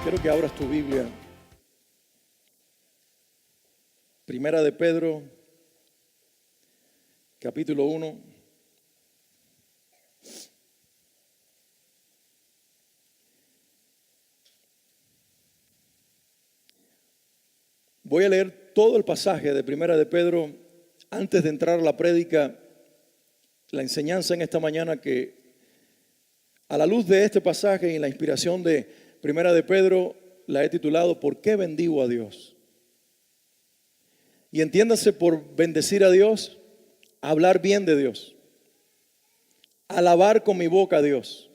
Quiero que abras tu Biblia. Primera de Pedro, capítulo 1. Voy a leer todo el pasaje de Primera de Pedro antes de entrar a la prédica, la enseñanza en esta mañana, que a la luz de este pasaje y la inspiración de Primera de Pedro la he titulado ¿Por qué bendigo a Dios? Y entiéndase por bendecir a Dios, hablar bien de Dios, alabar con mi boca a Dios,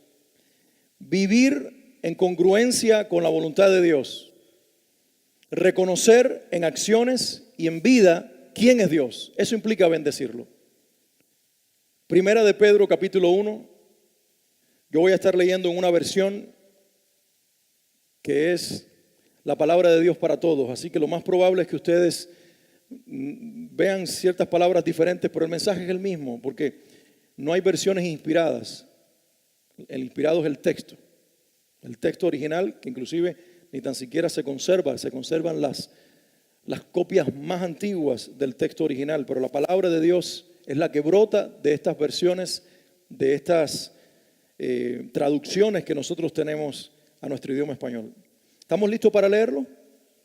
vivir en congruencia con la voluntad de Dios, reconocer en acciones y en vida quién es Dios. Eso implica bendecirlo. Primera de Pedro capítulo 1. Yo voy a estar leyendo en una versión que es la palabra de Dios para todos. Así que lo más probable es que ustedes vean ciertas palabras diferentes, pero el mensaje es el mismo, porque no hay versiones inspiradas. El inspirado es el texto original, que inclusive ni tan siquiera se conservan las copias más antiguas del texto original, pero la palabra de Dios es la que brota de estas versiones, de estas traducciones que nosotros tenemos a nuestro idioma español. ¿Estamos listos para leerlo?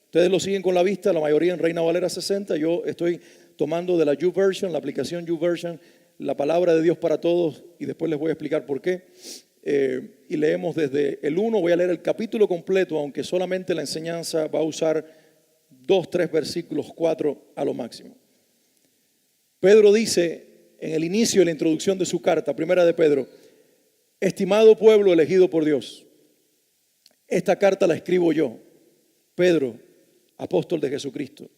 Ustedes lo siguen con la vista, la mayoría en Reina Valera 60. Yo estoy tomando de la YouVersion, la aplicación YouVersion, la palabra de Dios para todos, y después les voy a explicar por qué. Y leemos desde el 1, voy a leer el capítulo completo, aunque solamente la enseñanza va a usar 2, 3 versículos, 4 a lo máximo. Pedro dice en el inicio de la introducción de su carta, Primera de Pedro: estimado pueblo elegido por Dios, esta carta la escribo yo, Pedro, apóstol de Jesucristo.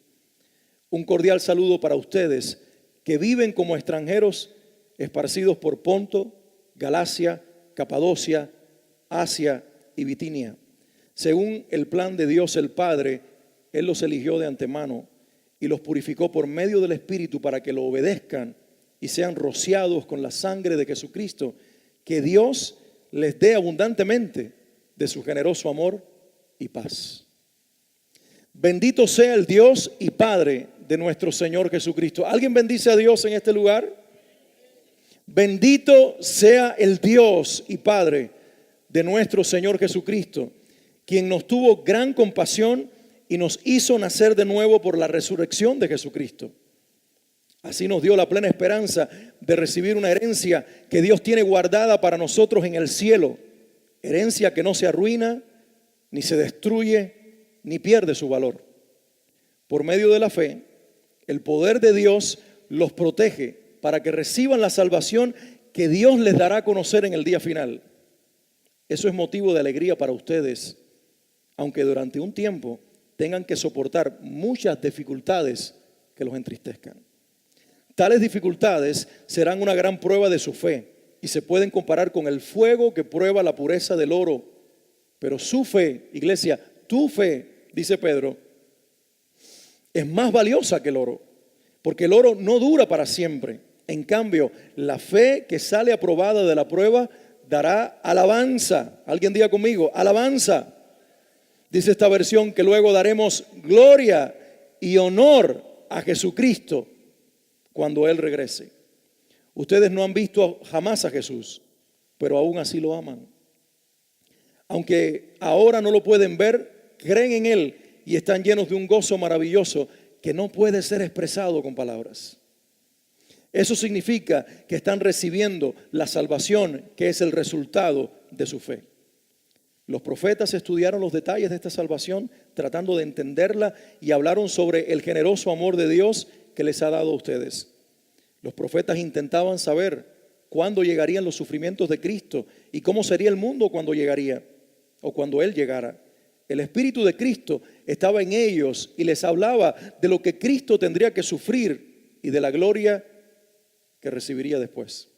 Un cordial saludo para ustedes que viven como extranjeros esparcidos por Ponto, Galacia, Capadocia, Asia y Bitinia. Según el plan de Dios el Padre, Él los eligió de antemano y los purificó por medio del Espíritu para que lo obedezcan y sean rociados con la sangre de Jesucristo. Que Dios les dé abundantemente de su generoso amor y paz. Bendito sea el Dios y Padre de nuestro Señor Jesucristo. ¿Alguien bendice a Dios en este lugar? Bendito sea el Dios y Padre de nuestro Señor Jesucristo, quien nos tuvo gran compasión y nos hizo nacer de nuevo por la resurrección de Jesucristo. Así nos dio la plena esperanza de recibir una herencia que Dios tiene guardada para nosotros en el cielo. Herencia que no se arruina, ni se destruye, ni pierde su valor. Por medio de la fe, el poder de Dios los protege para que reciban la salvación que Dios les dará a conocer en el día final. Eso es motivo de alegría para ustedes, aunque durante un tiempo tengan que soportar muchas dificultades que los entristezcan. Tales dificultades serán una gran prueba de su fe y se pueden comparar con el fuego que prueba la pureza del oro. Pero su fe, iglesia, tu fe, dice Pedro, es más valiosa que el oro, porque el oro no dura para siempre. En cambio, la fe que sale aprobada de la prueba dará alabanza. Alguien diga conmigo, alabanza. Dice esta versión que luego daremos gloria y honor a Jesucristo cuando Él regrese. Ustedes no han visto jamás a Jesús, pero aún así lo aman. Aunque ahora no lo pueden ver, creen en Él y están llenos de un gozo maravilloso que no puede ser expresado con palabras. Eso significa que están recibiendo la salvación que es el resultado de su fe. Los profetas estudiaron los detalles de esta salvación tratando de entenderla y hablaron sobre el generoso amor de Dios que les ha dado a ustedes. Los profetas intentaban saber cuándo llegarían los sufrimientos de Cristo y cómo sería el mundo cuando llegaría o cuando Él llegara. El Espíritu de Cristo estaba en ellos y les hablaba de lo que Cristo tendría que sufrir y de la gloria que recibiría después.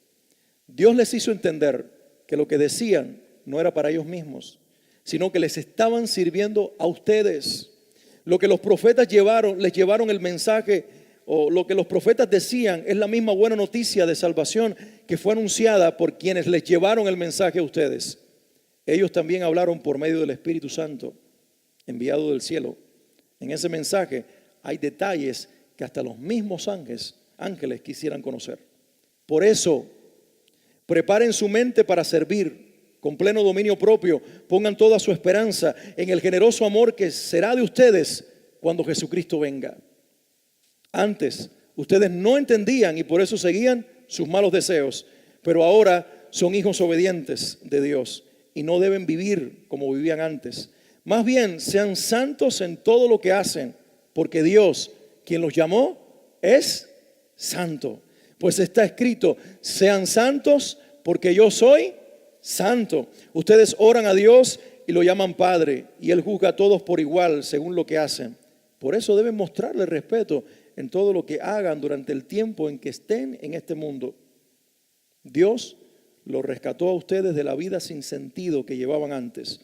Dios les hizo entender que lo que decían no era para ellos mismos, sino que les estaban sirviendo a ustedes. Lo que los profetas les llevaron el mensaje, o lo que los profetas decían, es la misma buena noticia de salvación que fue anunciada por quienes les llevaron el mensaje a ustedes. Ellos también hablaron por medio del Espíritu Santo. enviado del cielo. En ese mensaje hay detalles que hasta los mismos ángeles quisieran conocer. Por eso, preparen su mente para servir con pleno dominio propio. Pongan toda su esperanza en el generoso amor que será de ustedes cuando Jesucristo venga. Antes, ustedes no entendían y por eso seguían sus malos deseos, pero ahora son hijos obedientes de Dios y no deben vivir como vivían antes. Más bien, sean santos en todo lo que hacen, porque Dios, quien los llamó, es santo. Pues está escrito, sean santos porque yo soy santo. Ustedes oran a Dios y lo llaman Padre, y Él juzga a todos por igual según lo que hacen. Por eso deben mostrarle respeto en todo lo que hagan durante el tiempo en que estén en este mundo. Dios los rescató a ustedes de la vida sin sentido que llevaban antes.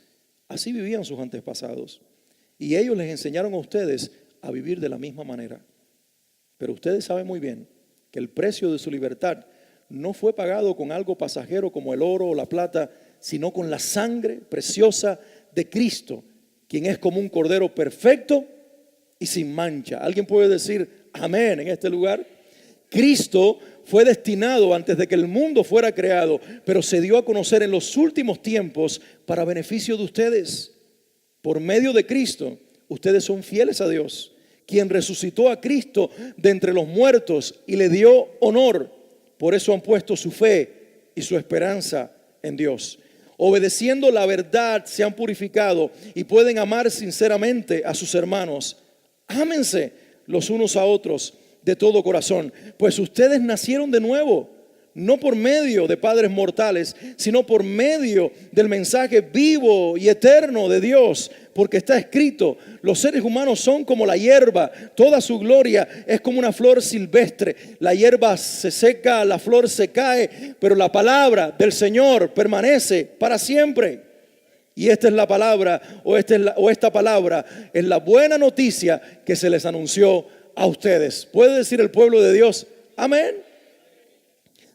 Así vivían sus antepasados. Y ellos les enseñaron a ustedes a vivir de la misma manera. Pero ustedes saben muy bien que el precio de su libertad no fue pagado con algo pasajero como el oro o la plata, sino con la sangre preciosa de Cristo, quien es como un cordero perfecto y sin mancha. ¿Alguien puede decir amén en este lugar? Cristo fue destinado antes de que el mundo fuera creado, pero se dio a conocer en los últimos tiempos para beneficio de ustedes. Por medio de Cristo, ustedes son fieles a Dios, quien resucitó a Cristo de entre los muertos y le dio honor. Por eso han puesto su fe y su esperanza en Dios. Obedeciendo la verdad se han purificado y pueden amar sinceramente a sus hermanos. Ámense los unos a otros de todo corazón, pues ustedes nacieron de nuevo, no por medio de padres mortales, sino por medio del mensaje vivo y eterno de Dios, porque está escrito, los seres humanos son como la hierba, toda su gloria es como una flor silvestre, la hierba se seca, la flor se cae, pero la palabra del Señor permanece para siempre. Y esta es la palabra, esta palabra es la buena noticia que se les anunció a ustedes. ¿Puede decir el pueblo de Dios amén?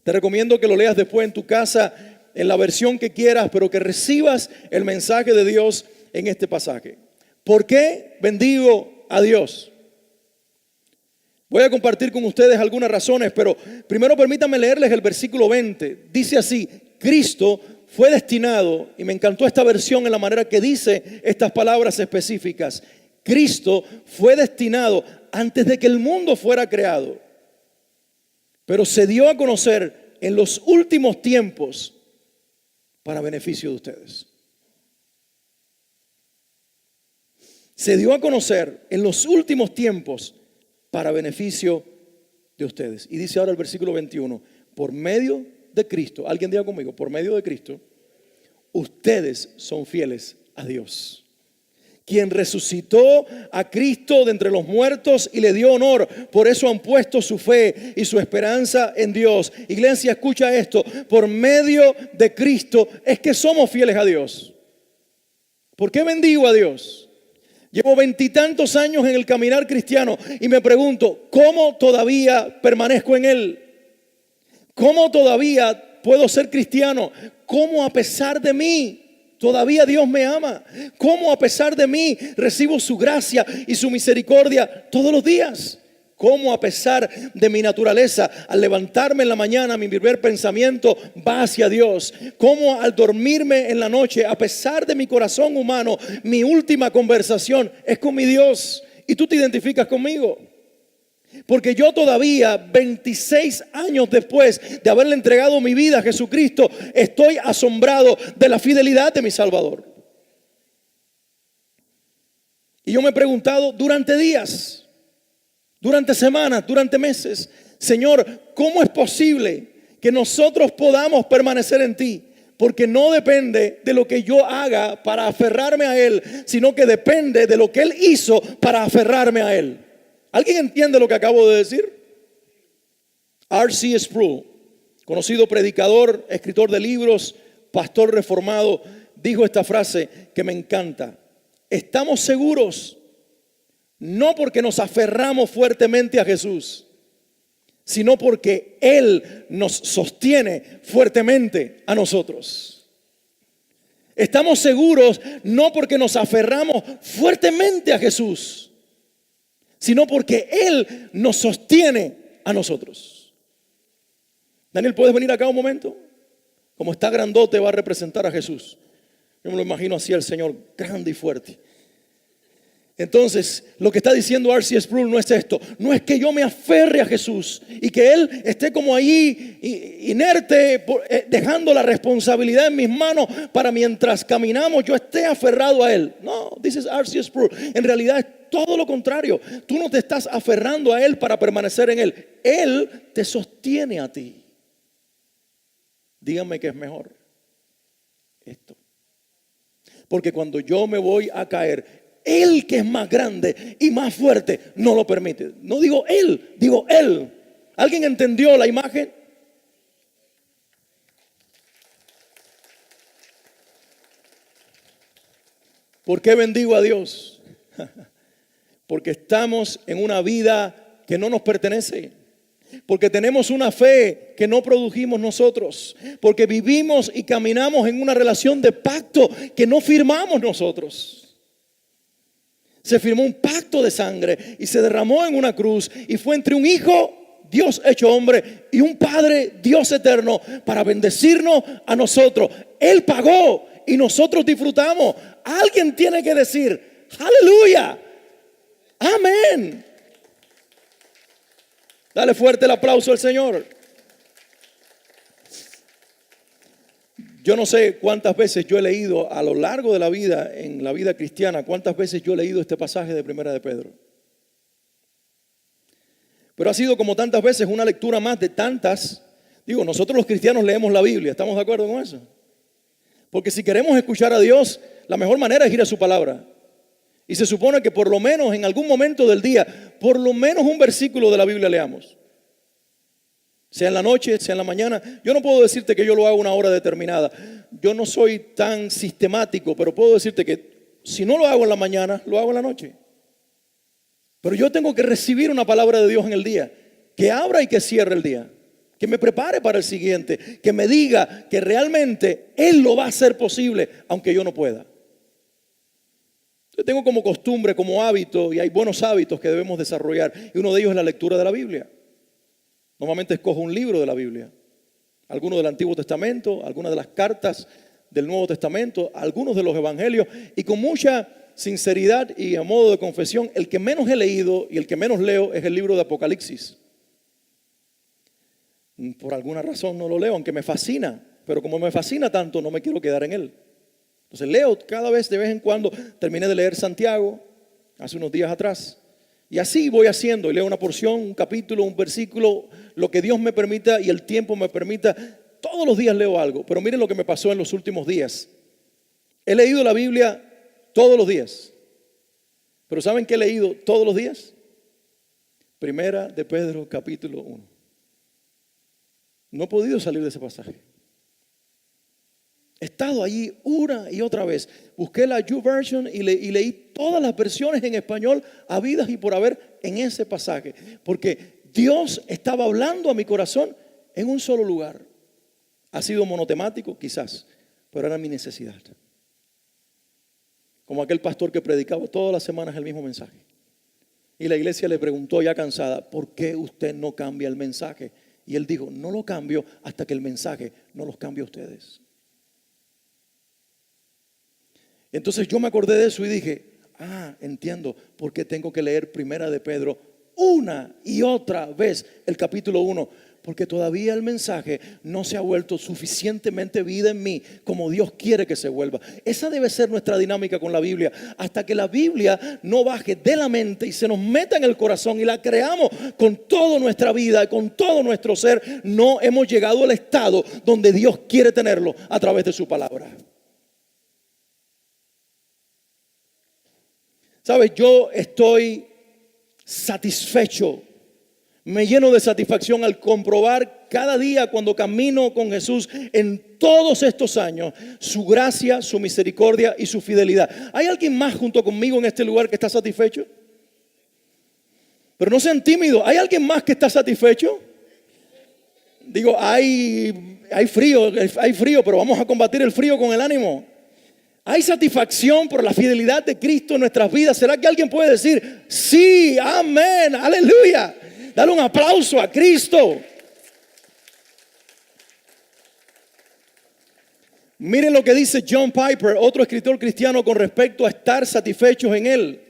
Te recomiendo que lo leas después en tu casa, en la versión que quieras, pero que recibas el mensaje de Dios en este pasaje. ¿Por qué bendigo a Dios? Voy a compartir con ustedes algunas razones, pero primero permítanme leerles el versículo 20. Dice así, Cristo fue destinado, y me encantó esta versión en la manera que dice estas palabras específicas. Cristo fue destinado antes de que el mundo fuera creado, pero se dio a conocer en los últimos tiempos para beneficio de ustedes. Se dio a conocer en los últimos tiempos para beneficio de ustedes. Y dice ahora el versículo 21, por medio de Cristo, alguien diga conmigo, por medio de Cristo, ustedes son fieles a Dios, quien resucitó a Cristo de entre los muertos y le dio honor. Por eso han puesto su fe y su esperanza en Dios. Iglesia, escucha esto. Por medio de Cristo es que somos fieles a Dios. ¿Por qué bendigo a Dios? Llevo 20 y tantos años en el caminar cristiano y me pregunto, ¿cómo todavía permanezco en Él? ¿Cómo todavía puedo ser cristiano? ¿Cómo a pesar de mí todavía Dios me ama? ¿Cómo a pesar de mí recibo su gracia y su misericordia todos los días? ¿Cómo a pesar de mi naturaleza, al levantarme en la mañana, mi primer pensamiento va hacia Dios? ¿Cómo al dormirme en la noche, a pesar de mi corazón humano, mi última conversación es con mi Dios? Y tú te identificas conmigo. Porque yo todavía, 26 años después de haberle entregado mi vida a Jesucristo, estoy asombrado de la fidelidad de mi Salvador. Y yo me he preguntado durante días, durante semanas, durante meses, Señor, ¿cómo es posible que nosotros podamos permanecer en ti? Porque no depende de lo que yo haga para aferrarme a Él, sino que depende de lo que Él hizo para aferrarme a Él. ¿Alguien entiende lo que acabo de decir? R.C. Sproul, conocido predicador, escritor de libros, pastor reformado, dijo esta frase que me encanta. Estamos seguros no porque nos aferramos fuertemente a Jesús, sino porque Él nos sostiene fuertemente a nosotros. Estamos seguros no porque nos aferramos fuertemente a Jesús, sino porque Él nos sostiene a nosotros. Daniel, ¿puedes venir acá un momento? Como está grandote, va a representar a Jesús. Yo me lo imagino así al Señor, grande y fuerte. Entonces, lo que está diciendo R.C. Sproul no es esto. No es que yo me aferre a Jesús y que Él esté como ahí inerte, dejando la responsabilidad en mis manos para mientras caminamos yo esté aferrado a Él. No, this is R.C. Sproul. En realidad es todo lo contrario. Tú no te estás aferrando a Él para permanecer en Él. Él te sostiene a ti. Díganme qué es mejor. Esto. Porque cuando yo me voy a caer, Él, que es más grande y más fuerte, no lo permite. No digo Él, digo Él. ¿Alguien entendió la imagen? ¿Por qué bendigo a Dios? Porque estamos en una vida que no nos pertenece. Porque tenemos una fe que no produjimos nosotros. Porque vivimos y caminamos en una relación de pacto que no firmamos nosotros. Se firmó un pacto de sangre y se derramó en una cruz y fue entre un hijo, Dios hecho hombre, y un padre, Dios eterno, para bendecirnos a nosotros. Él pagó y nosotros disfrutamos. Alguien tiene que decir, aleluya, amén. Dale fuerte el aplauso al Señor. Yo no sé cuántas veces yo he leído a lo largo de la vida, en la vida cristiana, cuántas veces yo he leído este pasaje de Primera de Pedro. Pero ha sido como tantas veces una lectura más de tantas. Digo, nosotros los cristianos leemos la Biblia, ¿estamos de acuerdo con eso? Porque si queremos escuchar a Dios, la mejor manera es ir a su palabra. Y se supone que por lo menos en algún momento del día, por lo menos un versículo de la Biblia leamos. Sea en la noche, sea en la mañana. Yo no puedo decirte que yo lo hago a una hora determinada. Yo no soy tan sistemático, pero puedo decirte que si no lo hago en la mañana, lo hago en la noche. Pero yo tengo que recibir una palabra de Dios en el día, que abra y que cierre el día, que me prepare para el siguiente, que me diga que realmente Él lo va a hacer posible, aunque yo no pueda. Yo tengo como costumbre, como hábito, y hay buenos hábitos que debemos desarrollar, y uno de ellos es la lectura de la Biblia. Normalmente escojo un libro de la Biblia, algunos del Antiguo Testamento, algunas de las cartas del Nuevo Testamento, algunos de los evangelios, y con mucha sinceridad y a modo de confesión, el que menos he leído y el que menos leo es el libro de Apocalipsis. Por alguna razón no lo leo, aunque me fascina, pero como me fascina tanto, no me quiero quedar en él. Entonces leo cada vez, de vez en cuando. Terminé de leer Santiago hace unos días atrás. Y así voy haciendo, y leo una porción, un capítulo, un versículo, lo que Dios me permita y el tiempo me permita. Todos los días leo algo, pero miren lo que me pasó en los últimos días. He leído la Biblia todos los días. Pero ¿saben qué he leído todos los días? Primera de Pedro, capítulo 1. No he podido salir de ese pasaje. He estado allí una y otra vez. Busqué la YouVersion y leí todas las versiones en español habidas y por haber en ese pasaje. Porque Dios estaba hablando a mi corazón en un solo lugar. Ha sido monotemático, quizás, pero era mi necesidad. Como aquel pastor que predicaba todas las semanas el mismo mensaje. Y la iglesia le preguntó ya cansada, ¿por qué usted no cambia el mensaje? Y él dijo, no lo cambio hasta que el mensaje no los cambie a ustedes. Entonces yo me acordé de eso y dije, entiendo por qué tengo que leer Primera de Pedro una y otra vez el capítulo 1. Porque todavía el mensaje no se ha vuelto suficientemente vida en mí como Dios quiere que se vuelva. Esa debe ser nuestra dinámica con la Biblia. Hasta que la Biblia no baje de la mente y se nos meta en el corazón y la creamos con toda nuestra vida, con todo nuestro ser, no hemos llegado al estado donde Dios quiere tenerlo a través de su palabra. ¿Sabes? Yo estoy satisfecho. Me lleno de satisfacción al comprobar cada día cuando camino con Jesús en todos estos años su gracia, su misericordia y su fidelidad. ¿Hay alguien más junto conmigo en este lugar que está satisfecho? Pero no sean tímidos. ¿Hay alguien más que está satisfecho? Digo, hay frío, pero vamos a combatir el frío con el ánimo. ¿Hay satisfacción por la fidelidad de Cristo en nuestras vidas? ¿Será que alguien puede decir, sí, amén, aleluya? Dale un aplauso a Cristo. Miren lo que dice John Piper, otro escritor cristiano, con respecto a estar satisfechos en Él.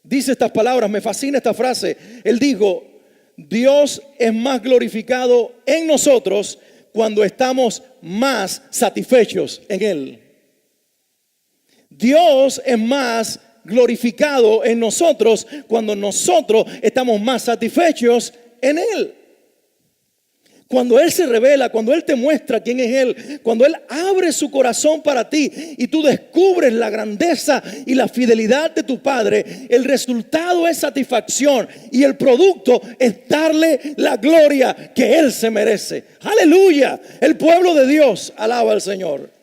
Dice estas palabras, me fascina esta frase. Él dijo, Dios es más glorificado en nosotros cuando estamos más satisfechos en Él. Dios es más glorificado en nosotros cuando nosotros estamos más satisfechos en Él. Cuando Él se revela, cuando Él te muestra quién es Él, cuando Él abre su corazón para ti y tú descubres la grandeza y la fidelidad de tu Padre, el resultado es satisfacción y el producto es darle la gloria que Él se merece. Aleluya, el pueblo de Dios alaba al Señor.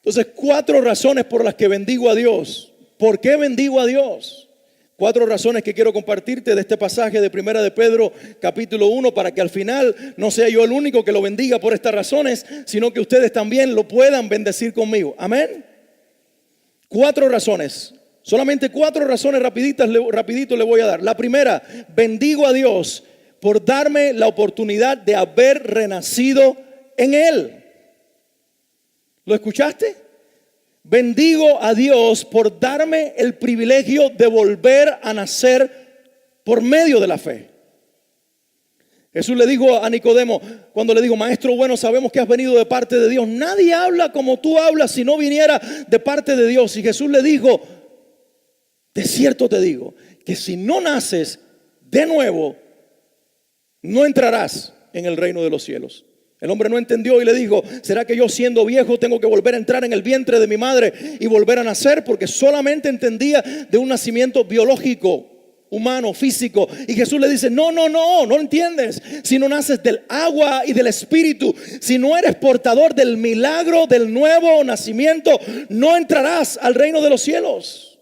Entonces, 4 razones por las que bendigo a Dios. ¿Por qué bendigo a Dios? 4 razones que quiero compartirte de este pasaje de Primera de Pedro capítulo 1 para que al final no sea yo el único que lo bendiga por estas razones, sino que ustedes también lo puedan bendecir conmigo. Amén. 4 razones. Solamente 4 razones rapidito le voy a dar. La primera, bendigo a Dios por darme la oportunidad de haber renacido en Él. ¿Lo escuchaste? Bendigo a Dios por darme el privilegio de volver a nacer por medio de la fe. Jesús le dijo a Nicodemo, cuando le dijo, maestro bueno, sabemos que has venido de parte de Dios. Nadie habla como tú hablas si no viniera de parte de Dios. Y Jesús le dijo, de cierto te digo, que si no naces de nuevo, no entrarás en el reino de los cielos. El hombre no entendió y le dijo, ¿será que yo siendo viejo tengo que volver a entrar en el vientre de mi madre y volver a nacer? Porque solamente entendía de un nacimiento biológico, humano, físico. Y Jesús le dice, no entiendes. Si no naces del agua y del espíritu, si no eres portador del milagro del nuevo nacimiento, no entrarás al reino de los cielos.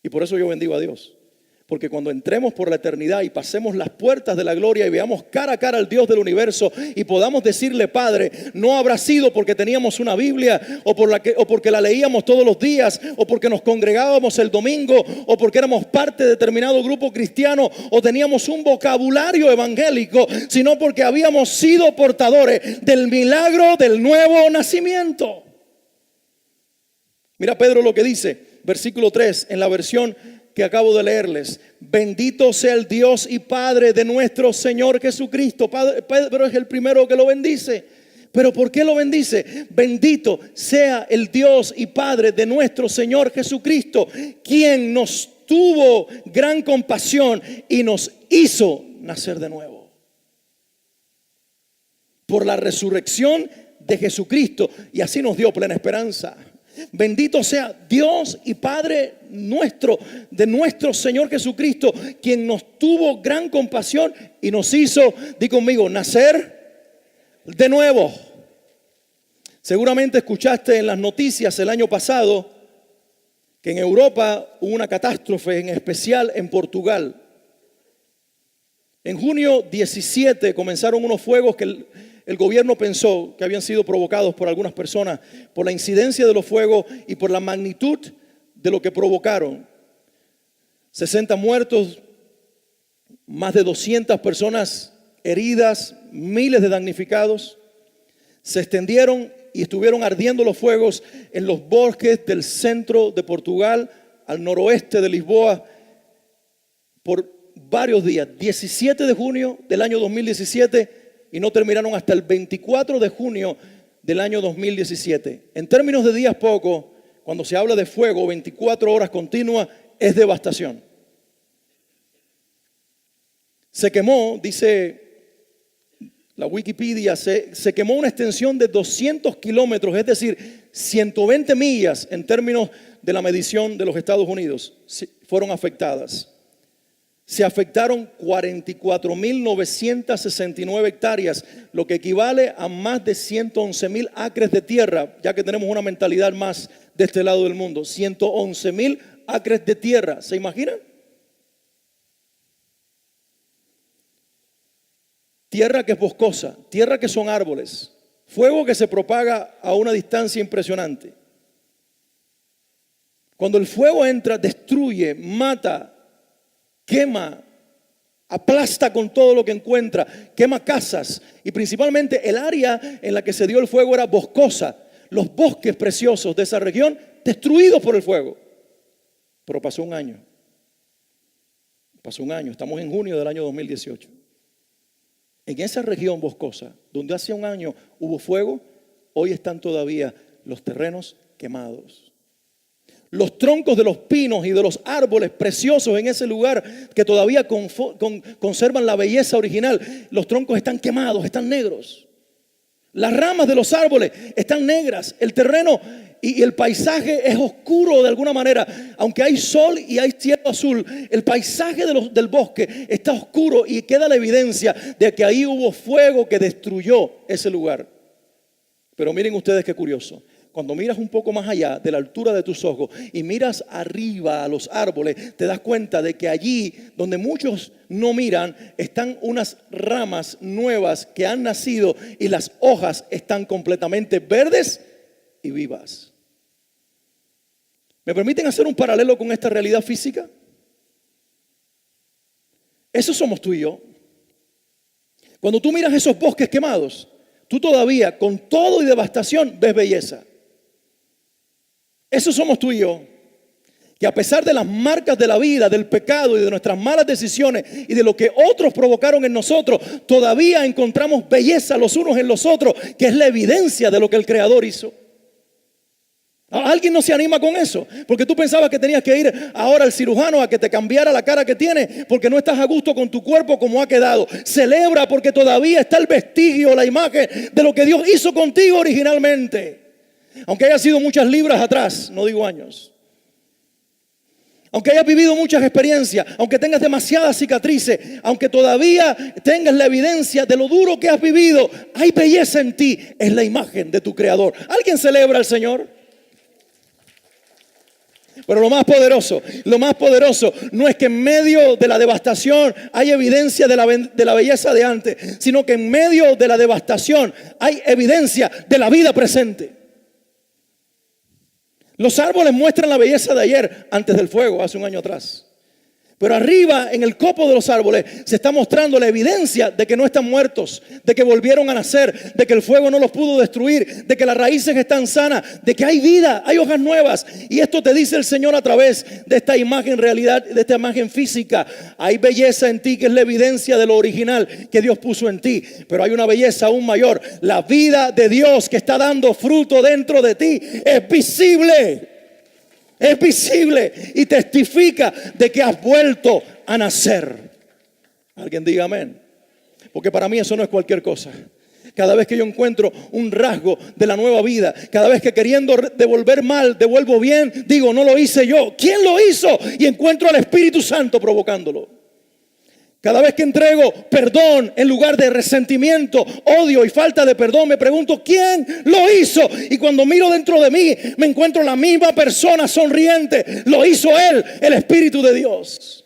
Y por eso yo bendigo a Dios. Porque cuando entremos por la eternidad y pasemos las puertas de la gloria y veamos cara a cara al Dios del universo y podamos decirle, Padre, no habrá sido porque teníamos una Biblia o porque la leíamos todos los días o porque nos congregábamos el domingo o porque éramos parte de determinado grupo cristiano o teníamos un vocabulario evangélico, sino porque habíamos sido portadores del milagro del nuevo nacimiento. Mira Pedro lo que dice, versículo 3 en la versión que acabo de leerles. Bendito sea el Dios y Padre de nuestro Señor Jesucristo. Pedro es el primero que lo bendice. ¿Pero por qué lo bendice? Bendito sea el Dios y Padre de nuestro Señor Jesucristo, quien nos tuvo gran compasión y nos hizo nacer de nuevo. Por la resurrección de Jesucristo, y así nos dio plena esperanza. Bendito sea Dios y Padre nuestro, de nuestro Señor Jesucristo, quien nos tuvo gran compasión y nos hizo, di conmigo, nacer de nuevo. Seguramente escuchaste en las noticias el año pasado que en Europa hubo una catástrofe, en especial en Portugal. En junio 17 comenzaron unos fuegos que el gobierno pensó que habían sido provocados por algunas personas por la incidencia de los fuegos y por la magnitud de lo que provocaron. 60 muertos, más de 200 personas heridas, miles de damnificados. Se extendieron y estuvieron ardiendo los fuegos en los bosques del centro de Portugal, al noroeste de Lisboa, por varios días. 17 de junio del año 2017 y no terminaron hasta el 24 de junio del año 2017. En términos de días poco, cuando se habla de fuego, 24 horas continuas, es devastación. Se quemó, dice la Wikipedia, se quemó una extensión de 200 kilómetros, es decir, 120 millas en términos de la medición de los Estados Unidos, fueron afectadas. Se afectaron 44.969 hectáreas, lo que equivale a más de 111.000 acres de tierra, ya que tenemos una mentalidad más de este lado del mundo. 111.000 acres de tierra, ¿se imaginan? tierra que es boscosa, tierra que son árboles, fuego que se propaga a una distancia impresionante. Cuando el fuego entra, destruye, mata, quema, aplasta con todo lo que encuentra, quema casas. Y principalmente el área en la que se dio el fuego era boscosa. Los bosques preciosos de esa región destruidos por el fuego. Pero pasó un año. Estamos en junio del año 2018. En esa región boscosa, donde hace un año hubo fuego, hoy están todavía los terrenos quemados. Los troncos de los pinos y de los árboles preciosos en ese lugar que todavía conservan la belleza original, los troncos están quemados, están negros. Las ramas de los árboles están negras. El terreno y el paisaje es oscuro de alguna manera. Aunque hay sol y hay cielo azul, el paisaje del bosque está oscuro y queda la evidencia de que ahí hubo fuego que destruyó ese lugar. Pero miren ustedes qué curioso. Cuando miras un poco más allá de la altura de tus ojos y miras arriba a los árboles, te das cuenta de que allí donde muchos no miran están unas ramas nuevas que han nacido y las hojas están completamente verdes y vivas. ¿Me permiten hacer un paralelo con esta realidad física? Eso somos tú y yo. Cuando tú miras esos bosques quemados, tú todavía con todo y devastación ves belleza. Eso somos tú y yo, que a pesar de las marcas de la vida, del pecado y de nuestras malas decisiones y de lo que otros provocaron en nosotros, todavía encontramos belleza los unos en los otros, que es la evidencia de lo que el Creador hizo. ¿Alguien no se anima con eso? Porque tú pensabas que tenías que ir ahora al cirujano a que te cambiara la cara que tienes porque no estás a gusto con tu cuerpo como ha quedado. Celebra porque todavía está el vestigio, la imagen de lo que Dios hizo contigo originalmente. Aunque haya sido muchas libras atrás, no digo años. Aunque hayas vivido muchas experiencias, aunque tengas demasiadas cicatrices, aunque todavía tengas la evidencia de lo duro que has vivido, hay belleza en ti, es la imagen de tu Creador. ¿Alguien celebra al Señor? Pero lo más poderoso no es que en medio de la devastación hay evidencia de la belleza de antes, sino que en medio de la devastación hay evidencia de la vida presente. Los árboles muestran la belleza de ayer antes del fuego, hace un año atrás. Pero arriba, en el copo de los árboles, se está mostrando la evidencia de que no están muertos, de que volvieron a nacer, de que el fuego no los pudo destruir, de que las raíces están sanas, de que hay vida, hay hojas nuevas. Y esto te dice el Señor a través de esta imagen realidad, de esta imagen física. Hay belleza en ti que es la evidencia de lo original que Dios puso en ti. Pero hay una belleza aún mayor. La vida de Dios que está dando fruto dentro de ti es visible. Es visible y testifica de que has vuelto a nacer. Alguien diga amén. Porque para mí eso no es cualquier cosa. Cada vez que yo encuentro un rasgo de la nueva vida, cada vez que queriendo devolver mal, devuelvo bien, digo, no lo hice yo. ¿Quién lo hizo? Y encuentro al Espíritu Santo provocándolo. Cada vez que entrego perdón en lugar de resentimiento, odio y falta de perdón, me pregunto ¿quién lo hizo? Y cuando miro dentro de mí, me encuentro la misma persona sonriente. Lo hizo Él, el Espíritu de Dios.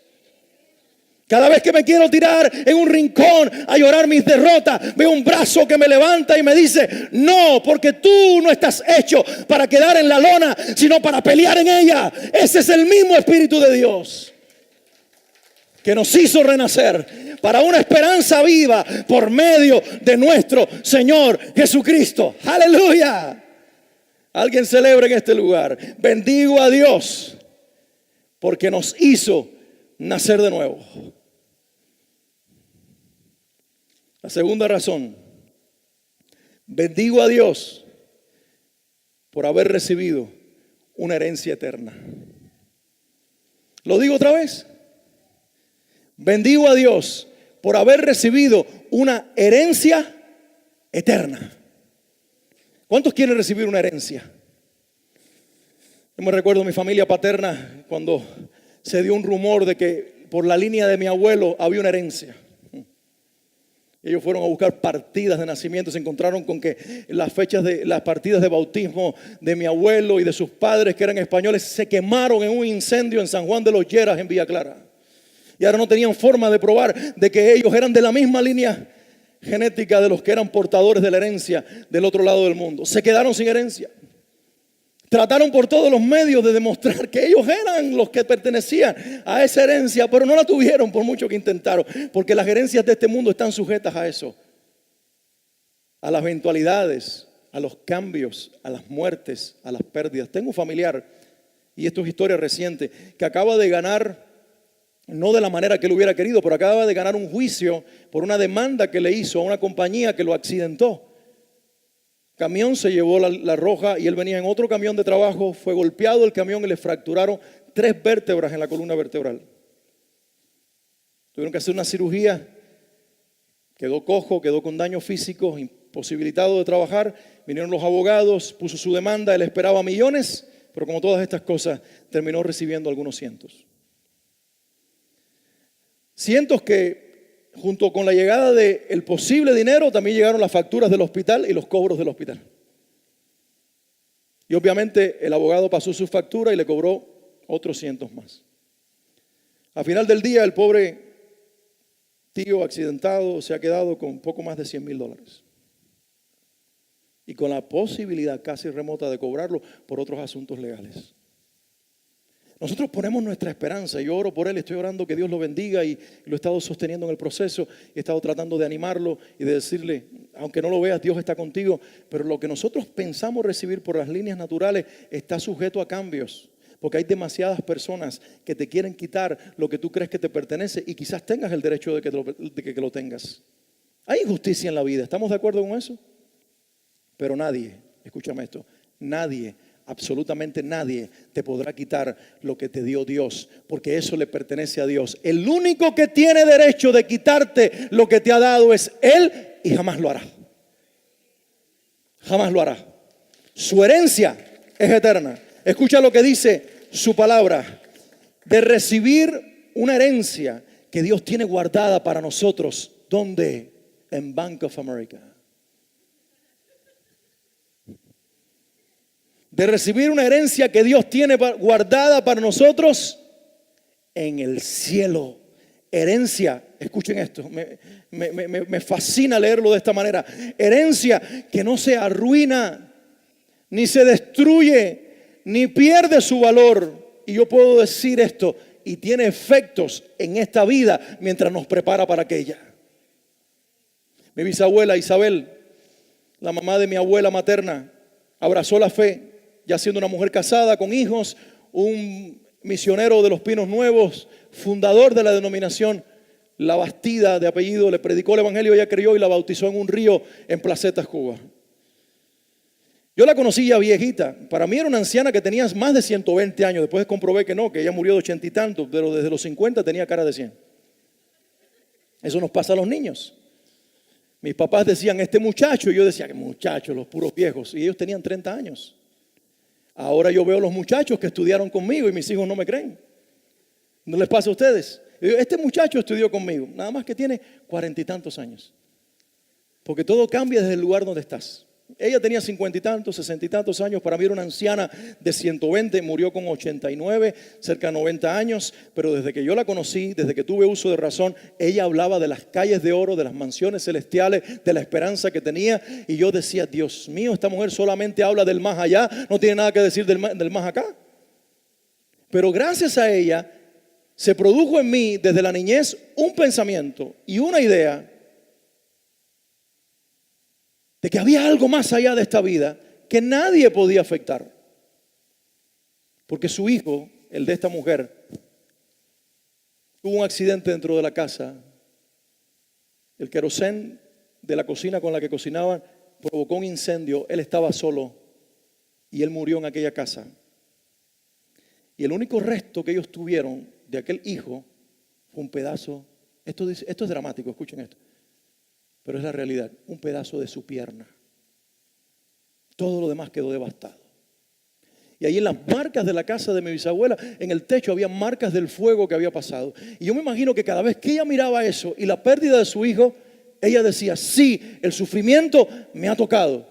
Cada vez que me quiero tirar en un rincón a llorar mis derrotas, veo un brazo que me levanta y me dice, no, porque tú no estás hecho para quedar en la lona, sino para pelear en ella. Ese es el mismo Espíritu de Dios que nos hizo renacer para una esperanza viva por medio de nuestro Señor Jesucristo. ¡Aleluya! Alguien celebra en este lugar. Bendigo a Dios porque nos hizo nacer de nuevo. La segunda razón. Bendigo a Dios por haber recibido una herencia eterna. ¿Lo digo otra vez? Bendigo a Dios por haber recibido una herencia eterna. ¿Cuántos quieren recibir una herencia? Yo me recuerdo mi familia paterna cuando se dio un rumor de que por la línea de mi abuelo había una herencia. Ellos fueron a buscar partidas de nacimiento, se encontraron con que las partidas de bautismo de mi abuelo y de sus padres que eran españoles se quemaron en un incendio en San Juan de los Lleras en Villa Clara. Y ahora no tenían forma de probar de que ellos eran de la misma línea genética de los que eran portadores de la herencia del otro lado del mundo. Se quedaron sin herencia. Trataron por todos los medios de demostrar que ellos eran los que pertenecían a esa herencia, pero no la tuvieron por mucho que intentaron, porque las herencias de este mundo están sujetas a eso, a las eventualidades, a los cambios, a las muertes, a las pérdidas. Tengo un familiar, y esto es historia reciente, que acaba de ganar, no de la manera que él hubiera querido, pero acaba de ganar un juicio por una demanda que le hizo a una compañía que lo accidentó. Camión se llevó la roja y él venía en otro camión de trabajo, fue golpeado el camión y le fracturaron 3 vértebras en la columna vertebral. Tuvieron que hacer una cirugía, quedó cojo, quedó con daños físicos, imposibilitado de trabajar. Vinieron los abogados, puso su demanda, él esperaba millones, pero como todas estas cosas, terminó recibiendo algunos cientos. Cientos que junto con la llegada del posible dinero, también llegaron las facturas del hospital y los cobros del hospital. Y obviamente el abogado pasó su factura y le cobró otros cientos más. Al final del día, el pobre tío accidentado se ha quedado con poco más de $100,000. Y con la posibilidad casi remota de cobrarlo por otros asuntos legales. Nosotros ponemos nuestra esperanza. Yo oro por él, estoy orando que Dios lo bendiga y lo he estado sosteniendo en el proceso. He estado tratando de animarlo y de decirle, aunque no lo veas, Dios está contigo. Pero lo que nosotros pensamos recibir por las líneas naturales está sujeto a cambios. Porque hay demasiadas personas que te quieren quitar lo que tú crees que te pertenece y quizás tengas el derecho de que lo tengas. Hay injusticia en la vida, ¿estamos de acuerdo con eso? Pero nadie, escúchame esto, nadie, absolutamente nadie te podrá quitar lo que te dio Dios, porque eso le pertenece a Dios. El único que tiene derecho de quitarte lo que te ha dado es Él y jamás lo hará. Jamás lo hará. Su herencia es eterna. Escucha lo que dice su palabra, de recibir una herencia que Dios tiene guardada para nosotros. ¿Dónde? En Bank of America. De recibir una herencia que Dios tiene guardada para nosotros en el cielo. Herencia, escuchen esto, me fascina leerlo de esta manera. Herencia que no se arruina, ni se destruye, ni pierde su valor. Y yo puedo decir esto, y tiene efectos en esta vida mientras nos prepara para aquella. Mi bisabuela Isabel, la mamá de mi abuela materna, abrazó la fe. Ya siendo una mujer casada con hijos, un misionero de los Pinos Nuevos, fundador de la denominación La Bastida de apellido, le predicó el evangelio, ella creyó y la bautizó en un río en Placetas, Cuba. Yo la conocí ya viejita, para mí era una anciana que tenía más de 120 años, después comprobé que no, que ella murió de 80 y tantos, pero desde los 50 tenía cara de 100. Eso nos pasa a los niños. Mis papás decían, este muchacho, y yo decía, que muchachos, los puros viejos, y ellos tenían 30 años. Ahora yo veo los muchachos que estudiaron conmigo y mis hijos no me creen. ¿No les pasa a ustedes? Yo digo, este muchacho estudió conmigo, nada más que tiene 40 y tantos años. Porque todo cambia desde el lugar donde estás. Ella tenía 50 y tantos, 60 y tantos años. Para mí era una anciana de 120, murió con 89, cerca de 90 años. Pero desde que yo la conocí, desde que tuve uso de razón, ella hablaba de las calles de oro, de las mansiones celestiales, de la esperanza que tenía. Y yo decía, Dios mío, esta mujer solamente habla del más allá, no tiene nada que decir del más acá. Pero gracias a ella se produjo en mí desde la niñez un pensamiento y una idea de que había algo más allá de esta vida que nadie podía afectar. Porque su hijo, el de esta mujer, tuvo un accidente dentro de la casa. El querosén de la cocina con la que cocinaban provocó un incendio. Él estaba solo y él murió en aquella casa. Y el único resto que ellos tuvieron de aquel hijo fue un pedazo. Esto es dramático, escuchen esto. Pero es la realidad, un pedazo de su pierna. Todo lo demás quedó devastado. Y ahí en las marcas de la casa de mi bisabuela, en el techo había marcas del fuego que había pasado. Y yo me imagino que cada vez que ella miraba eso y la pérdida de su hijo, ella decía, sí, el sufrimiento me ha tocado,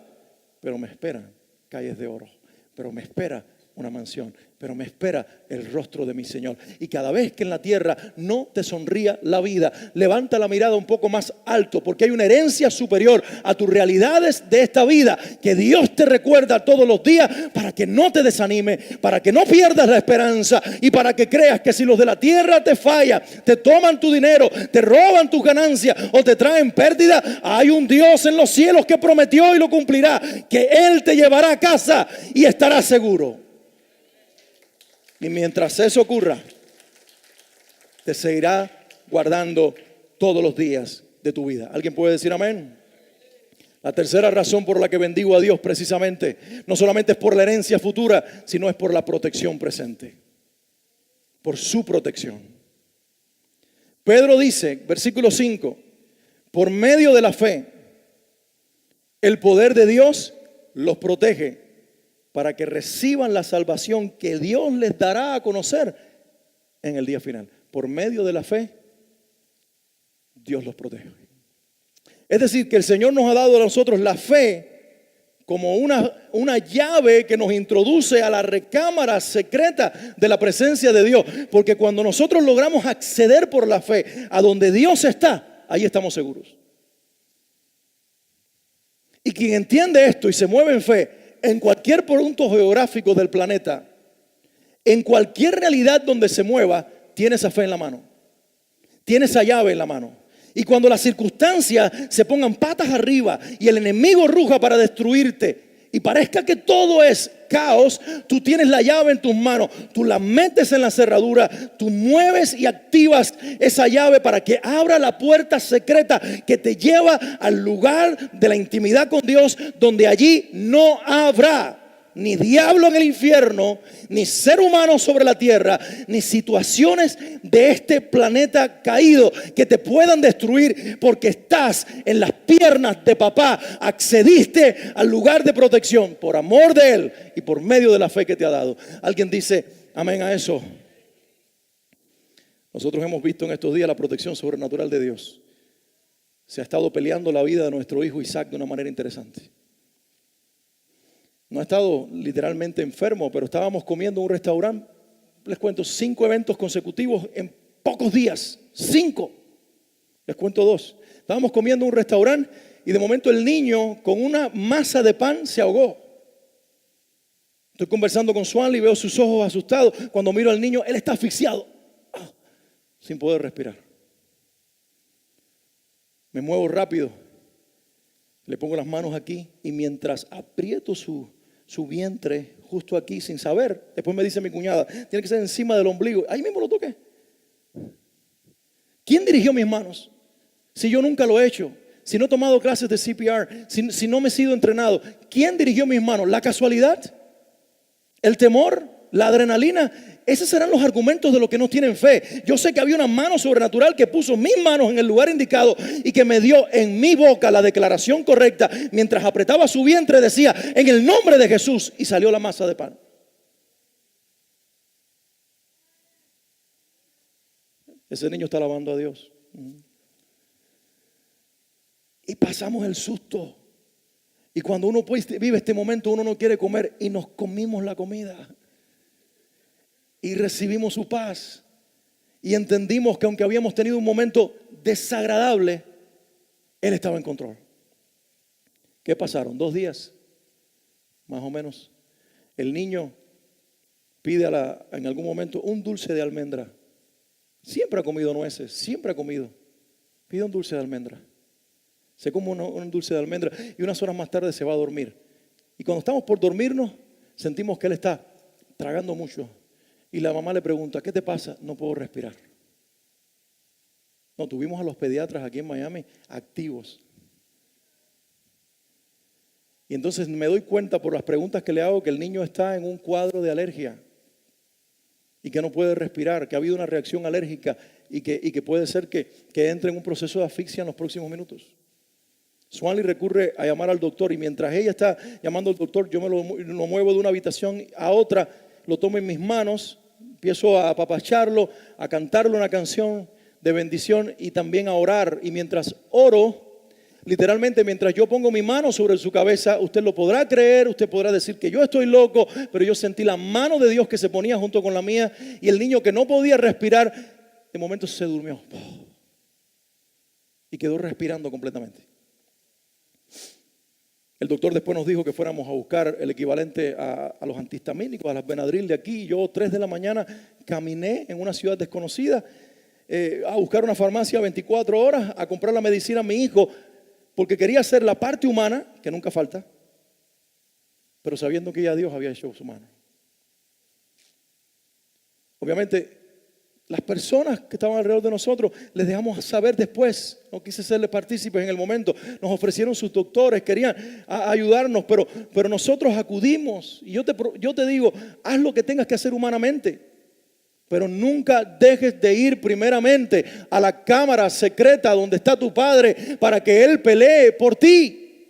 pero me esperan calles de oro, pero me espera una mansión, pero me espera el rostro de mi Señor. Y cada vez que en la tierra no te sonría la vida, levanta la mirada un poco más alto, porque hay una herencia superior a tus realidades de esta vida que Dios te recuerda todos los días, para que no te desanime, para que no pierdas la esperanza y para que creas que si los de la tierra te fallan, te toman tu dinero, te roban tus ganancias o te traen pérdida, hay un Dios en los cielos que prometió y lo cumplirá, que Él te llevará a casa y estarás seguro. Y mientras eso ocurra, te seguirá guardando todos los días de tu vida. ¿Alguien puede decir amén? La tercera razón por la que bendigo a Dios precisamente, no solamente es por la herencia futura, sino es por la protección presente. Por su protección. Pedro dice, versículo 5, por medio de la fe, el poder de Dios los protege, para que reciban la salvación que Dios les dará a conocer en el día final. Por medio de la fe, Dios los protege. Es decir, que el Señor nos ha dado a nosotros la fe como una llave que nos introduce a la recámara secreta de la presencia de Dios. Porque cuando nosotros logramos acceder por la fe a donde Dios está, ahí estamos seguros. Y quien entiende esto y se mueve en fe, en cualquier punto geográfico del planeta, en cualquier realidad donde se mueva, tiene esa fe en la mano, tiene esa llave en la mano. Y cuando las circunstancias se pongan patas arriba y el enemigo ruja para destruirte y parezca que todo es caos, tú tienes la llave en tus manos, tú la metes en la cerradura, tú mueves y activas esa llave para que abra la puerta secreta que te lleva al lugar de la intimidad con Dios, donde allí no habrá ni diablo en el infierno, ni ser humano sobre la tierra, ni situaciones de este planeta caído que te puedan destruir, porque estás en las piernas de papá. Accediste al lugar de protección por amor de Él y por medio de la fe que te ha dado. ¿Alguien dice amén a eso? Nosotros hemos visto en estos días la protección sobrenatural de Dios. Se ha estado peleando la vida de nuestro hijo Isaac de una manera interesante. No ha estado literalmente enfermo, pero estábamos comiendo en un restaurante. Les cuento 5 eventos consecutivos en pocos días. 5. Les cuento 2. Estábamos comiendo en un restaurante y de momento el niño con una masa de pan se ahogó. Estoy conversando con Swanley y veo sus ojos asustados. Cuando miro al niño, él está asfixiado, sin poder respirar. Me muevo rápido. Le pongo las manos aquí y mientras aprieto su vientre justo aquí sin saber, después me dice mi cuñada, tiene que ser encima del ombligo. Ahí mismo lo toqué. ¿Quién dirigió mis manos? Si yo nunca lo he hecho, si no he tomado clases de CPR, si no me he sido entrenado, ¿quién dirigió mis manos? ¿La casualidad? ¿El temor? ¿La adrenalina? Esos serán los argumentos de los que no tienen fe. Yo sé que había una mano sobrenatural que puso mis manos en el lugar indicado y que me dio en mi boca la declaración correcta. Mientras apretaba su vientre decía, en el nombre de Jesús, y salió la masa de pan. Ese niño está alabando a Dios. Y pasamos el susto. Y cuando uno vive este momento, uno no quiere comer y nos comimos la comida. Y recibimos su paz. Y entendimos que aunque habíamos tenido un momento desagradable, Él estaba en control. ¿Qué pasaron? 2 días, más o menos. El niño pide en algún momento un dulce de almendra. Siempre ha comido nueces, siempre ha comido. Pide un dulce de almendra. Se come un dulce de almendra y unas horas más tarde se va a dormir. Y cuando estamos por dormirnos, sentimos que Él está tragando mucho. Y la mamá le pregunta, ¿qué te pasa? No puedo respirar. No, tuvimos a los pediatras aquí en Miami activos. Y entonces me doy cuenta por las preguntas que le hago que el niño está en un cuadro de alergia y que no puede respirar, que ha habido una reacción alérgica y que puede ser que entre en un proceso de asfixia en los próximos minutos. Swanley recurre a llamar al doctor y mientras ella está llamando al doctor, yo me lo muevo de una habitación a otra, lo tomo en mis manos, empiezo a apapacharlo, a cantarle una canción de bendición y también a orar. Y mientras oro, Literalmente, mientras yo pongo mi mano sobre su cabeza, usted lo podrá creer, usted podrá decir que yo estoy loco, pero yo sentí la mano de Dios que se ponía junto con la mía, y el niño que no podía respirar, de momento se durmió y quedó respirando completamente. El doctor después nos dijo que fuéramos a buscar el equivalente a los antihistamínicos, a las Benadryl de aquí. Yo 3 de la mañana caminé en una ciudad desconocida a buscar una farmacia 24 horas, a comprar la medicina a mi hijo, porque quería hacer la parte humana, que nunca falta, pero sabiendo que ya Dios había hecho su mano. Obviamente, las personas que estaban alrededor de nosotros, les dejamos saber después. No quise serles partícipes en el momento. Nos ofrecieron sus doctores, querían ayudarnos, pero nosotros acudimos. Y yo te digo, haz lo que tengas que hacer humanamente, pero nunca dejes de ir primeramente a la cámara secreta donde está tu Padre para que Él pelee por ti.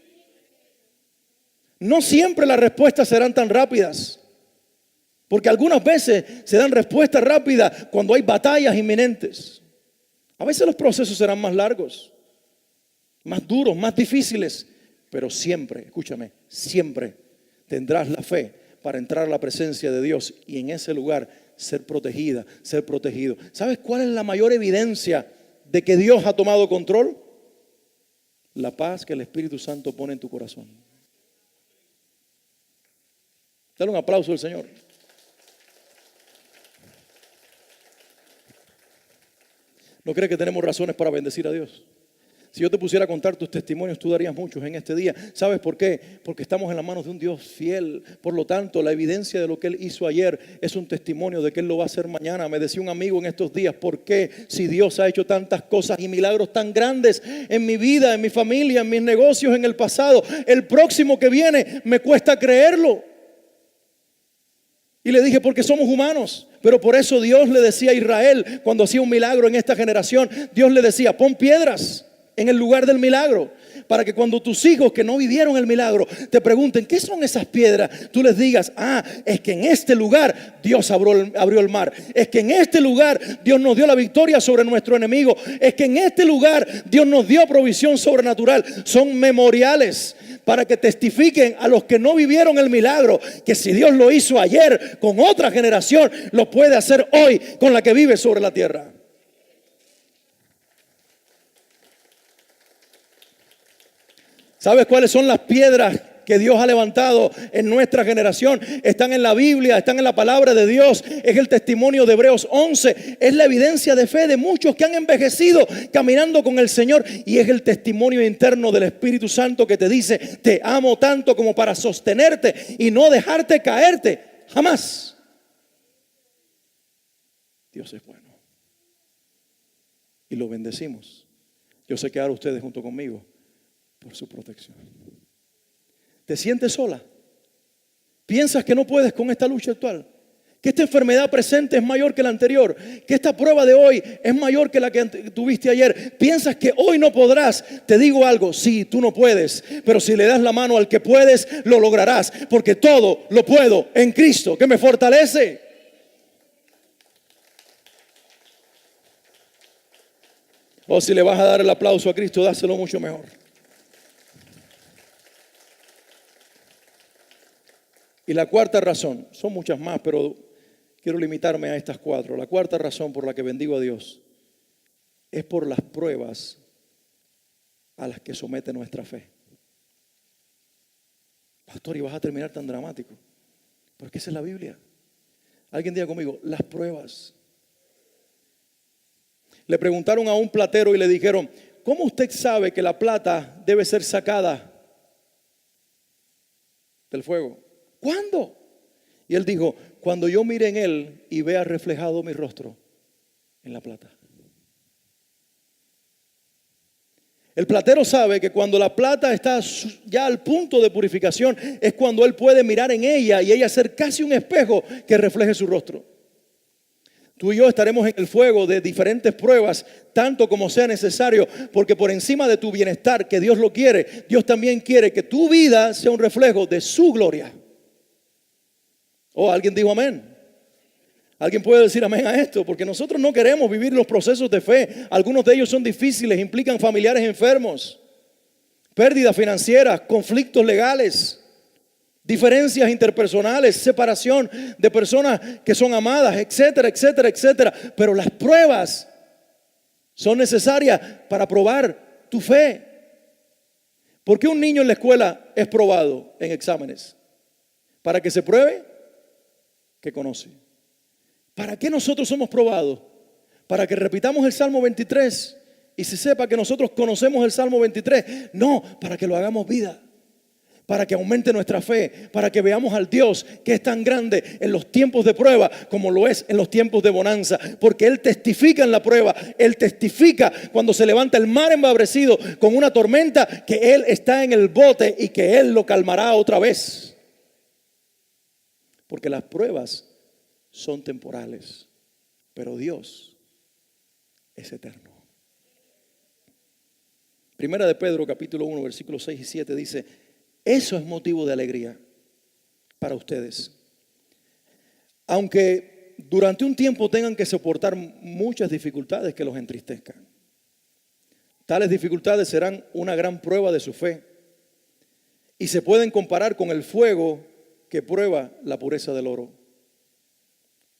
No siempre las respuestas serán tan rápidas, porque algunas veces se dan respuestas rápidas cuando hay batallas inminentes. A veces los procesos serán más largos, más duros, más difíciles, pero siempre, escúchame, siempre tendrás la fe para entrar a la presencia de Dios y en ese lugar ser protegida, ser protegido. ¿Sabes cuál es la mayor evidencia de que Dios ha tomado control? La paz que el Espíritu Santo pone en tu corazón. Dale un aplauso al Señor. ¿No crees que tenemos razones para bendecir a Dios? Si yo te pusiera a contar tus testimonios, tú darías muchos en este día. ¿Sabes por qué? Porque estamos en las manos de un Dios fiel. Por lo tanto, la evidencia de lo que Él hizo ayer es un testimonio de que Él lo va a hacer mañana. Me decía un amigo en estos días, ¿por qué? Si Dios ha hecho tantas cosas y milagros tan grandes en mi vida, en mi familia, en mis negocios, en el pasado, el próximo que viene me cuesta creerlo. Y le dije, porque somos humanos. Pero por eso Dios le decía a Israel, cuando hacía un milagro en esta generación, Dios le decía, pon piedras en el lugar del milagro, para que cuando tus hijos que no vivieron el milagro te pregunten, ¿qué son esas piedras? Tú les digas, es que en este lugar Dios abrió el mar. Es que en este lugar Dios nos dio la victoria sobre nuestro enemigo. Es que en este lugar Dios nos dio provisión sobrenatural. Son memoriales para que testifiquen a los que no vivieron el milagro, que si Dios lo hizo ayer con otra generación, lo puede hacer hoy con la que vive sobre la tierra. ¿Sabes cuáles son las piedras que Dios ha levantado en nuestra generación? Están en la Biblia, están en la palabra de Dios. Es el testimonio de Hebreos 11. Es la evidencia de fe de muchos que han envejecido caminando con el Señor. Y es el testimonio interno del Espíritu Santo que te dice, te amo tanto como para sostenerte y no dejarte caerte. Jamás. Dios es bueno. Y lo bendecimos. Yo sé que ahora ustedes junto conmigo por su protección. ¿Te sientes sola? ¿Piensas que no puedes con esta lucha actual? ¿Que esta enfermedad presente es mayor que la anterior? ¿Que esta prueba de hoy es mayor que la que tuviste ayer? ¿Piensas que hoy no podrás? Te digo algo, sí, tú no puedes, pero si le das la mano al que puedes, lo lograrás, porque todo lo puedo en Cristo, que me fortalece. O si le vas a dar el aplauso a Cristo, dáselo mucho mejor. Y la cuarta razón, son muchas más, pero quiero limitarme a estas 4. La cuarta razón por la que bendigo a Dios es por las pruebas a las que somete nuestra fe. Pastor, ¿y vas a terminar tan dramático? Porque esa es la Biblia. Alguien diga conmigo, las pruebas. Le preguntaron a un platero y le dijeron, ¿cómo usted sabe que la plata debe ser sacada del fuego? ¿Cuándo? Y él dijo, cuando yo mire en él y vea reflejado mi rostro en la plata. El platero sabe que cuando la plata está ya al punto de purificación, es cuando él puede mirar en ella y ella ser casi un espejo que refleje su rostro. Tú y yo estaremos en el fuego de diferentes pruebas, tanto como sea necesario, porque por encima de tu bienestar, que Dios lo quiere, Dios también quiere que tu vida sea un reflejo de su gloria. ¿Alguien dijo amén? ¿Alguien puede decir amén a esto? Porque nosotros no queremos vivir los procesos de fe. Algunos de ellos son difíciles, implican familiares enfermos. Pérdidas financieras, conflictos legales, diferencias interpersonales, separación de personas que son amadas, etcétera, etcétera, etcétera. Pero las pruebas son necesarias para probar tu fe. ¿Por qué un niño en la escuela es probado en exámenes? Para que se pruebe que conoce. ¿Para qué nosotros somos probados? Para que repitamos el Salmo 23 y se sepa que nosotros conocemos el Salmo 23. No, para que lo hagamos vida. Para que aumente nuestra fe, para que veamos al Dios que es tan grande en los tiempos de prueba como lo es en los tiempos de bonanza. Porque Él testifica en la prueba, Él testifica cuando se levanta el mar embabrecido con una tormenta, que Él está en el bote y que Él lo calmará otra vez. Porque las pruebas son temporales, pero Dios es eterno. Primera de Pedro capítulo 1 versículos 6 y 7 dice: eso es motivo de alegría para ustedes. Aunque durante un tiempo tengan que soportar muchas dificultades que los entristezcan. Tales dificultades serán una gran prueba de su fe y se pueden comparar con el fuego que prueba la pureza del oro.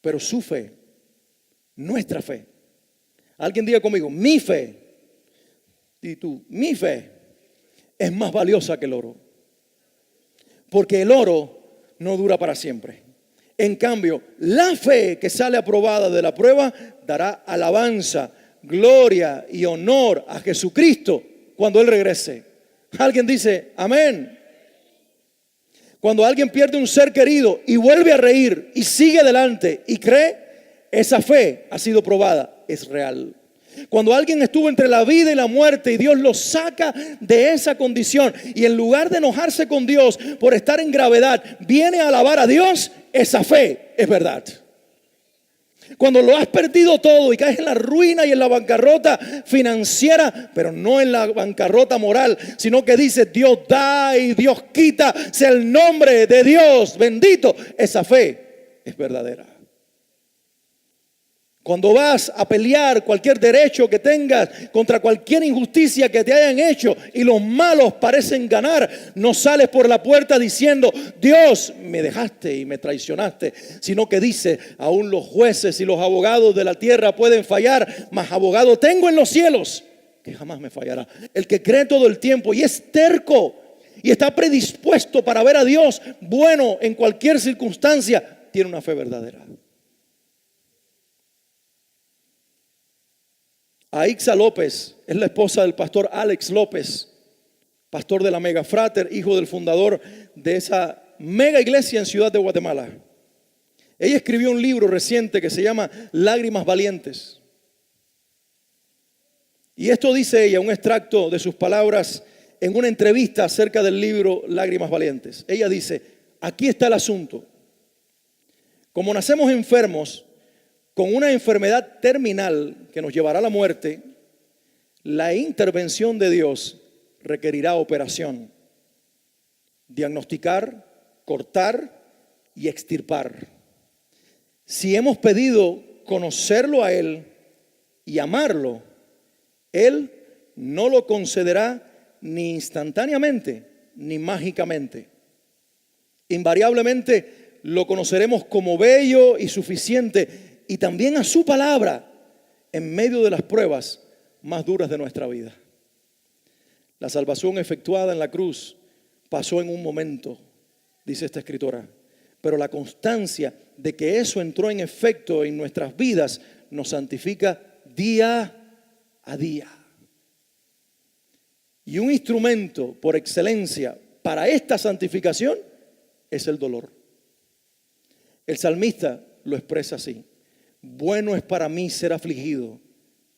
Pero su fe, nuestra fe, alguien diga conmigo, mi fe, y tú, mi fe es más valiosa que el oro. Porque el oro no dura para siempre. En cambio, la fe que sale aprobada de la prueba dará alabanza, gloria y honor a Jesucristo cuando Él regrese. Alguien dice, amén. Cuando alguien pierde un ser querido y vuelve a reír y sigue adelante y cree, esa fe ha sido probada, es real. Cuando alguien estuvo entre la vida y la muerte y Dios lo saca de esa condición y en lugar de enojarse con Dios por estar en gravedad, viene a alabar a Dios, esa fe es verdad. Cuando lo has perdido todo y caes en la ruina y en la bancarrota financiera, pero no en la bancarrota moral, sino que dice Dios da y Dios quita, sea el nombre de Dios bendito, esa fe es verdadera. Cuando vas a pelear cualquier derecho que tengas contra cualquier injusticia que te hayan hecho y los malos parecen ganar, no sales por la puerta diciendo, Dios, me dejaste y me traicionaste, sino que dice, aún los jueces y los abogados de la tierra pueden fallar, mas abogado tengo en los cielos que jamás me fallará. El que cree todo el tiempo y es terco y está predispuesto para ver a Dios bueno en cualquier circunstancia, tiene una fe verdadera. Aixa López es la esposa del pastor Alex López, pastor de la Mega Frater, hijo del fundador de esa mega iglesia en Ciudad de Guatemala. Ella escribió un libro reciente que se llama Lágrimas Valientes. Y esto dice ella, un extracto de sus palabras en una entrevista acerca del libro Lágrimas Valientes. Ella dice, aquí está el asunto. Como nacemos enfermos, con una enfermedad terminal que nos llevará a la muerte, la intervención de Dios requerirá operación, diagnosticar, cortar y extirpar. Si hemos pedido conocerlo a Él y amarlo, Él no lo concederá ni instantáneamente ni mágicamente. Invariablemente lo conoceremos como bello y suficiente, y también a su palabra en medio de las pruebas más duras de nuestra vida. La salvación efectuada en la cruz pasó en un momento, dice esta escritora, pero la constancia de que eso entró en efecto en nuestras vidas nos santifica día a día. Y un instrumento por excelencia para esta santificación es el dolor. El salmista lo expresa así: bueno es para mí ser afligido,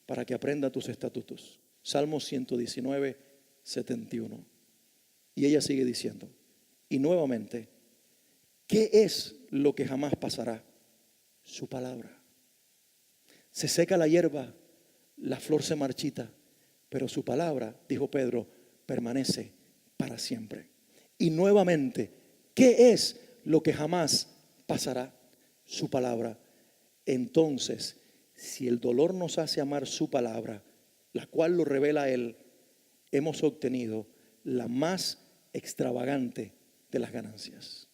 para que aprenda tus estatutos. Salmo 119, 71. Y ella sigue diciendo, y nuevamente, ¿qué es lo que jamás pasará? Su palabra. Se seca la hierba, la flor se marchita, pero su palabra, dijo Pedro, permanece para siempre. Y nuevamente, ¿qué es lo que jamás pasará? Su palabra. Entonces, si el dolor nos hace amar su palabra, la cual lo revela Él, hemos obtenido la más extravagante de las ganancias.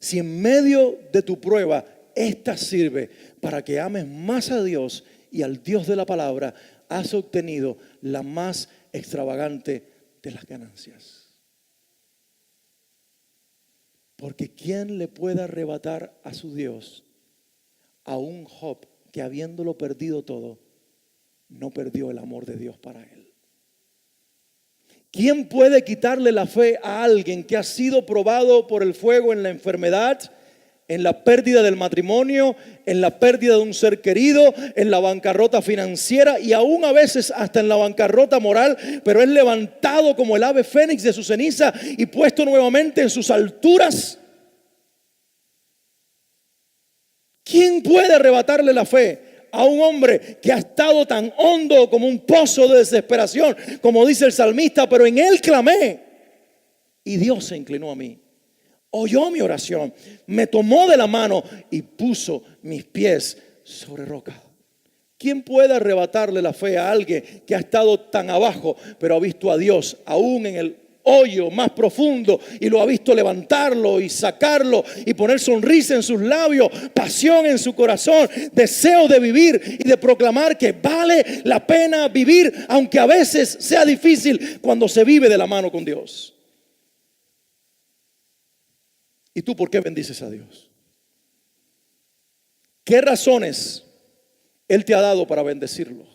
Si en medio de tu prueba esta sirve para que ames más a Dios y al Dios de la palabra, has obtenido la más extravagante de las ganancias. Porque ¿quién le puede arrebatar a su Dios a un Job que, habiéndolo perdido todo, no perdió el amor de Dios para él? ¿Quién puede quitarle la fe a alguien que ha sido probado por el fuego en la enfermedad, en la pérdida del matrimonio, en la pérdida de un ser querido, en la bancarrota financiera y aún a veces hasta en la bancarrota moral, pero es levantado como el ave fénix de su ceniza y puesto nuevamente en sus alturas? ¿Quién puede arrebatarle la fe a un hombre que ha estado tan hondo como un pozo de desesperación, como dice el salmista? Pero en él clamé y Dios se inclinó a mí, oyó mi oración, me tomó de la mano y puso mis pies sobre roca. ¿Quién puede arrebatarle la fe a alguien que ha estado tan abajo, pero ha visto a Dios aún en el hoyo más profundo y lo ha visto levantarlo y sacarlo y poner sonrisa en sus labios, pasión en su corazón, deseo de vivir y de proclamar que vale la pena vivir, aunque a veces sea difícil cuando se vive de la mano con Dios? ¿Y tú por qué bendices a Dios? ¿Qué razones Él te ha dado para bendecirlo?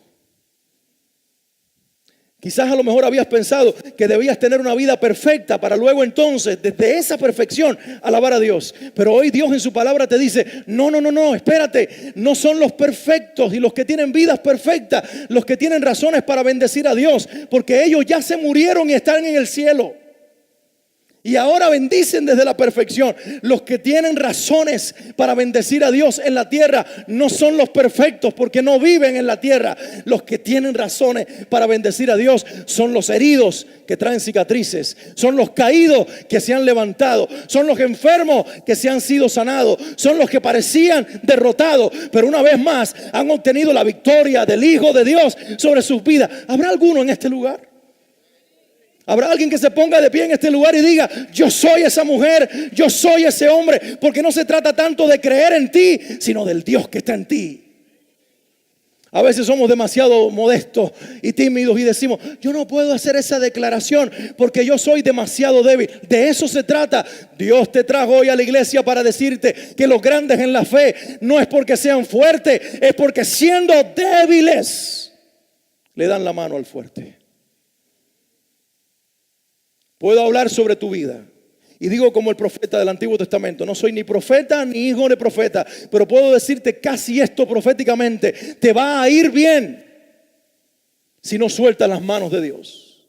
Quizás a lo mejor habías pensado que debías tener una vida perfecta para luego entonces, desde esa perfección, alabar a Dios. Pero hoy Dios en su palabra te dice, no, espérate. No son los perfectos y los que tienen vidas perfectas los que tienen razones para bendecir a Dios, porque ellos ya se murieron y están en el cielo. Y ahora bendicen desde la perfección. Los que tienen razones para bendecir a Dios en la tierra no son los perfectos, porque no viven en la tierra. Los que tienen razones para bendecir a Dios son los heridos que traen cicatrices, son los caídos que se han levantado, son los enfermos que se han sido sanados, son los que parecían derrotados, pero una vez más han obtenido la victoria del Hijo de Dios sobre sus vidas. ¿Habrá alguno en este lugar? ¿Habrá alguien que se ponga de pie en este lugar y diga, yo soy esa mujer, yo soy ese hombre? Porque no se trata tanto de creer en ti, sino del Dios que está en ti. A veces somos demasiado modestos y tímidos y decimos, yo no puedo hacer esa declaración porque yo soy demasiado débil. De eso se trata. Dios te trajo hoy a la iglesia para decirte que los grandes en la fe no es porque sean fuertes, es porque siendo débiles le dan la mano al fuerte. Puedo hablar sobre tu vida. Y digo como el profeta del Antiguo Testamento, no soy ni profeta ni hijo de profeta, pero puedo decirte casi esto proféticamente: te va a ir bien si no sueltas las manos de Dios.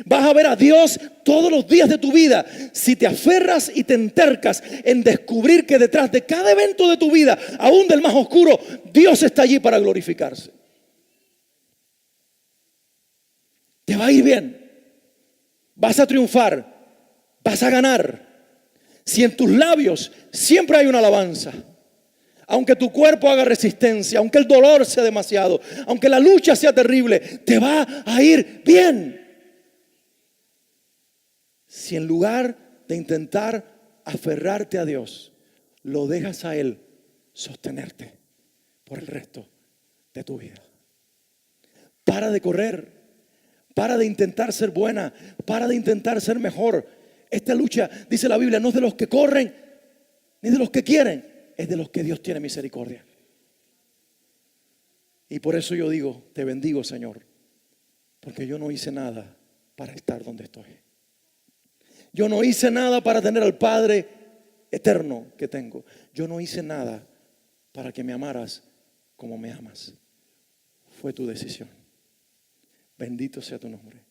Vas a ver a Dios todos los días de tu vida si te aferras y te entercas en descubrir que detrás de cada evento de tu vida, aún del más oscuro, Dios está allí para glorificarse. Te va a ir bien. Vas a triunfar, vas a ganar. Si en tus labios siempre hay una alabanza, aunque tu cuerpo haga resistencia, aunque el dolor sea demasiado, aunque la lucha sea terrible, te va a ir bien. Si en lugar de intentar aferrarte a Dios, lo dejas a Él sostenerte por el resto de tu vida. Para de correr. Para de intentar ser buena, para de intentar ser mejor. Esta lucha, dice la Biblia, no es de los que corren, ni de los que quieren, es de los que Dios tiene misericordia. Y por eso yo digo, te bendigo, Señor, porque yo no hice nada para estar donde estoy. Yo no hice nada para tener al Padre eterno que tengo. Yo no hice nada para que me amaras como me amas. Fue tu decisión. Bendito sea tu nombre.